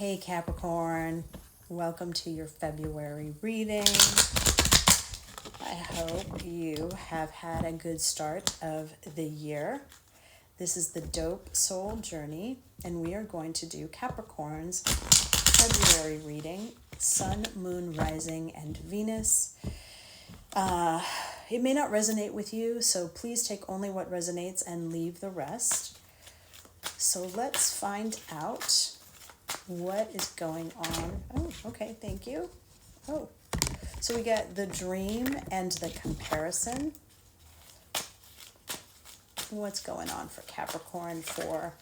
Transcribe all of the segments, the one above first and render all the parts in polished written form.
Hey Capricorn, welcome to your February reading. I hope you have had a good start of the year. This is the Dope Soul Journey, and we are going to do Capricorn's February reading, Sun, Moon, Rising, and Venus. It may not resonate with you, so please take only what resonates and leave the rest. So let's find out what is going on. Oh, okay, thank you. Oh, so we got the dream and the comparison. What's going on for Capricorn for,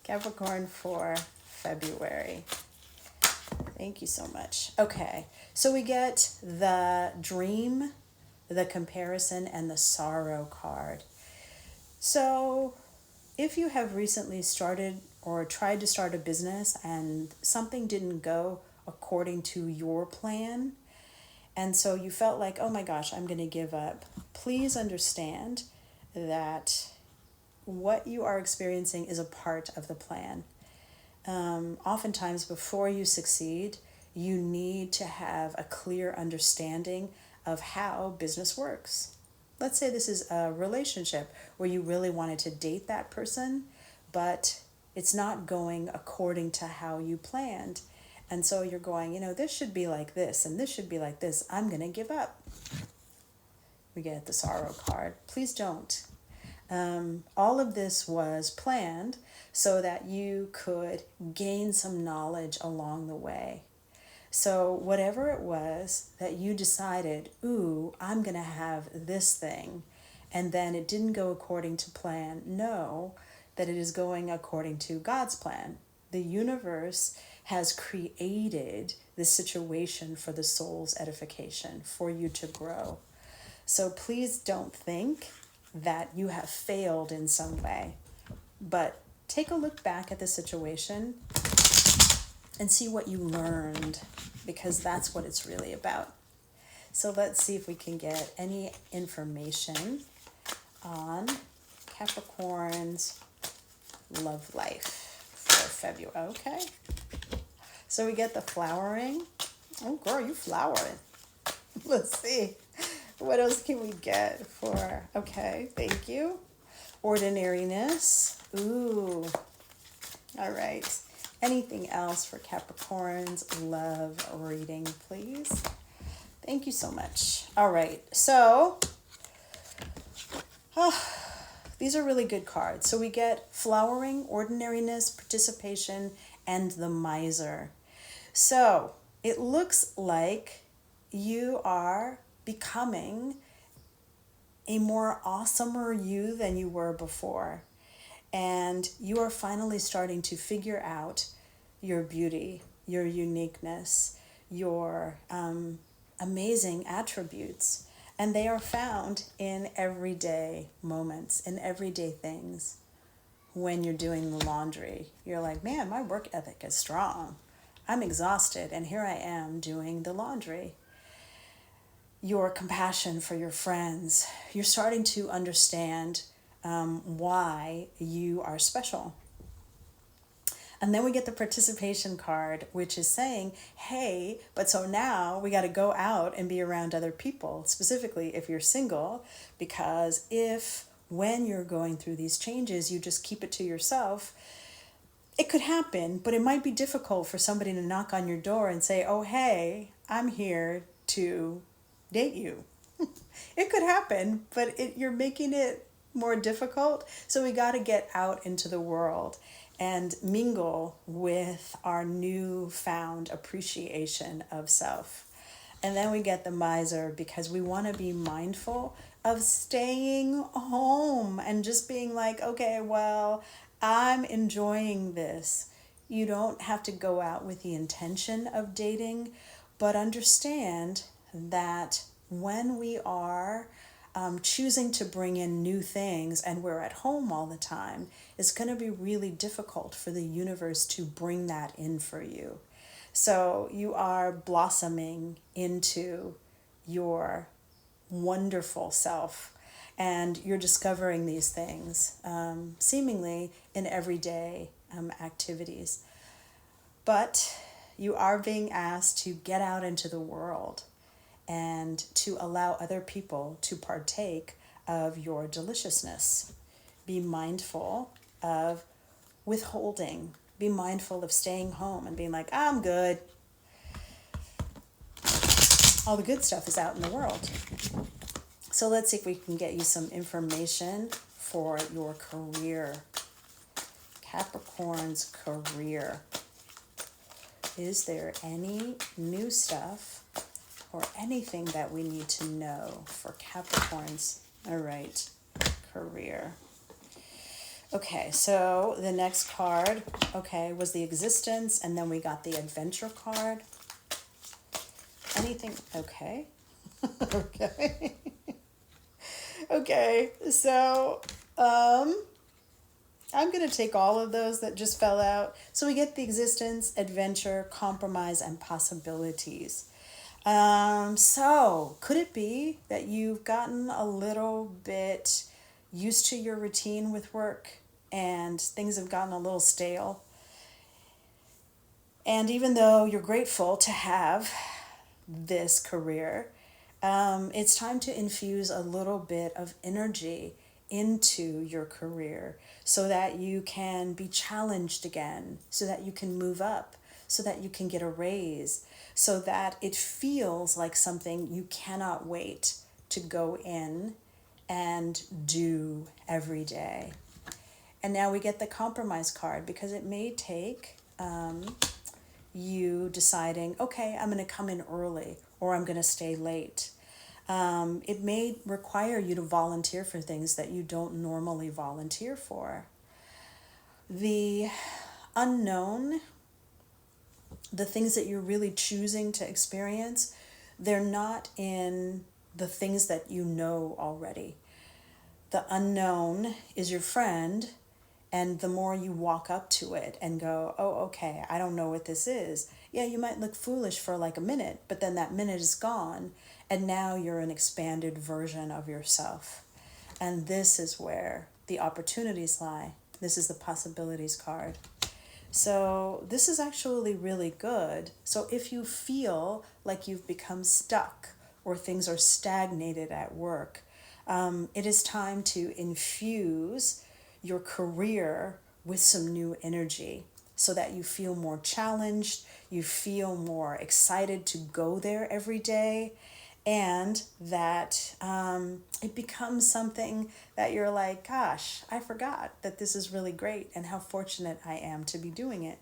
Capricorn for February. Thank you so much. Okay, so we get the dream, the comparison, and the sorrow card. So if you have recently started or tried to start a business and something didn't go according to your plan, and so you felt like, oh my gosh, I'm going to give up, please understand that what you are experiencing is a part of the plan. Oftentimes, before you succeed, you need to have a clear understanding of how business works. Let's say this is a relationship where you really wanted to date that person, but it's not going according to how you planned. And so you're going, this should be like this, and this should be like this. I'm going to give up. We get the sorrow card. Please don't. All of this was planned so that you could gain some knowledge along the way. So whatever it was that you decided, ooh, I'm going to have this thing, and then it didn't go according to plan, know that it is going according to God's plan. The universe has created this situation for the soul's edification, for you to grow. So please don't think that you have failed in some way, but take a look back at the situation and see what you learned, because that's what it's really about. So let's see if we can get any information on Capricorn's love life for February. Okay. So we get the flowering. Oh, girl, you flowering. Let's see. What else can we get for, okay, thank you. Ordinariness. Ooh. All right. Anything else for Capricorn's love reading, please? Thank you so much. All right. So, these are really good cards. So we get flowering, ordinariness, participation, and the miser. So it looks like you are becoming a more awesomer you than you were before. And you are finally starting to figure out your beauty, your uniqueness, your amazing attributes. And they are found in everyday moments, in everyday things. When you're doing the laundry, you're like, man, my work ethic is strong. I'm exhausted, and here I am doing the laundry. Your compassion for your friends. You're starting to understand why you are special. And then we get the participation card, which is saying, hey, but so now we got to go out and be around other people, specifically if you're single, because if when you're going through these changes, you just keep it to yourself, it could happen, but it might be difficult for somebody to knock on your door and say, oh, hey, I'm here to date you. It could happen, but you're making it more difficult. So we got to get out into the world and mingle with our newfound appreciation of self. And then we get the miser, because we want to be mindful of staying home and just being like, okay, well, I'm enjoying this. You don't have to go out with the intention of dating, but understand that when we are choosing to bring in new things and we're at home all the time, it's going to be really difficult for the universe to bring that in for you. So you are blossoming into your wonderful self, and you're discovering these things seemingly in everyday activities. But you are being asked to get out into the world and to allow other people to partake of your deliciousness. Be mindful of withholding. Be mindful of staying home and being like, I'm good. All the good stuff is out in the world. So let's see if we can get you some information for your career. Capricorn's career. Is there any new stuff or anything that we need to know for Capricorn's, all right, career? Okay, so the next card, okay, was the existence, and then we got the adventure card. Anything, okay. Okay. Okay, so I'm going to take all of those that just fell out. So we get the existence, adventure, compromise, and possibilities. So could it be that you've gotten a little bit used to your routine with work and things have gotten a little stale? And even though you're grateful to have this career, it's time to infuse a little bit of energy into your career so that you can be challenged again, so that you can move up, so that you can get a raise, so that it feels like something you cannot wait to go in and do every day. And now we get the compromise card because it may take you deciding, okay, I'm going to come in early or I'm going to stay late. It may require you to volunteer for things that you don't normally volunteer for. The unknown, the things that you're really choosing to experience, they're not in the things that you know already. The unknown is your friend, and the more you walk up to it and go, oh, okay, I don't know what this is. Yeah, you might look foolish for like a minute, but then that minute is gone, and now you're an expanded version of yourself. And this is where the opportunities lie. This is the possibilities card. So this is actually really good. So if you feel like you've become stuck or things are stagnated at work, it is time to infuse your career with some new energy so that you feel more challenged, you feel more excited to go there every day, and that it becomes something that you're like, gosh, I forgot that this is really great and how fortunate I am to be doing it.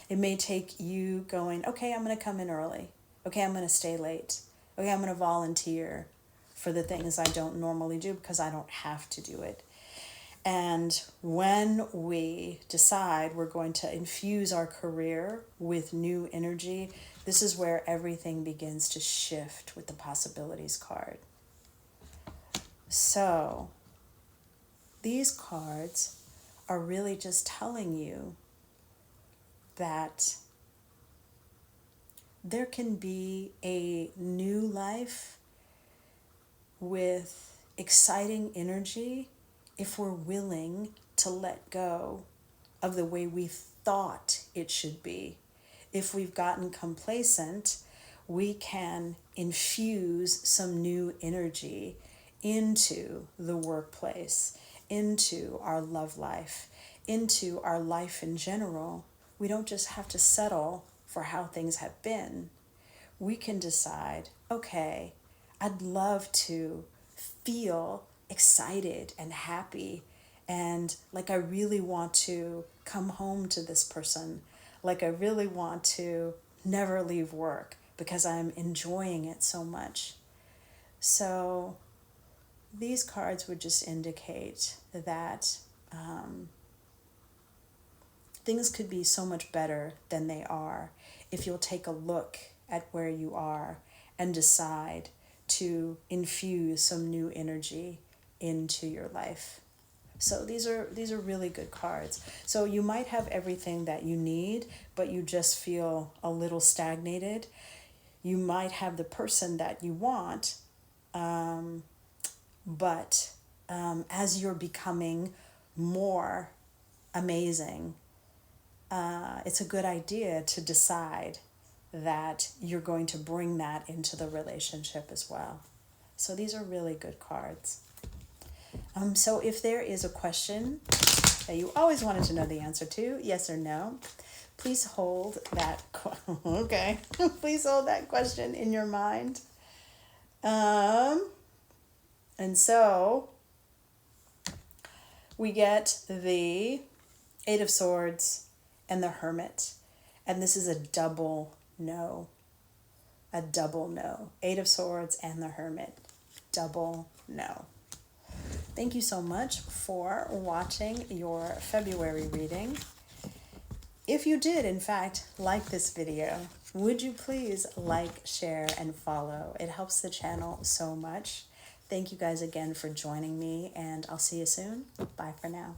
It may take you going, okay, I'm going to come in early. Okay, I'm going to stay late. Okay, I'm going to volunteer for the things I don't normally do because I don't have to do it. And when we decide we're going to infuse our career with new energy, this is where everything begins to shift with the possibilities card. So these cards are really just telling you that there can be a new life with exciting energy if we're willing to let go of the way we thought it should be. If we've gotten complacent, we can infuse some new energy into the workplace, into our love life, into our life in general. We don't just have to settle for how things have been. We can decide, okay, I'd love to feel excited and happy and like I really want to come home to this person, like I really want to never leave work because I'm enjoying it so much. So these cards would just indicate that things could be so much better than they are if you'll take a look at where you are and decide to infuse some new energy into your life. So these are really good cards. So you might have everything that you need, but you just feel a little stagnated. You might have the person that you want, but as you're becoming more amazing. It's a good idea to decide that you're going to bring that into the relationship as well. So these are really good cards. So if there is a question that you always wanted to know the answer to, yes or no, please hold that, okay, please hold that question in your mind. And so we get the Eight of Swords and the Hermit. And this is a double no. A double no. Eight of Swords and the Hermit. Double no. Thank you so much for watching your February reading. If you did, in fact, like this video, would you please like, share, and follow? It helps the channel so much. Thank you guys again for joining me, and I'll see you soon. Bye for now.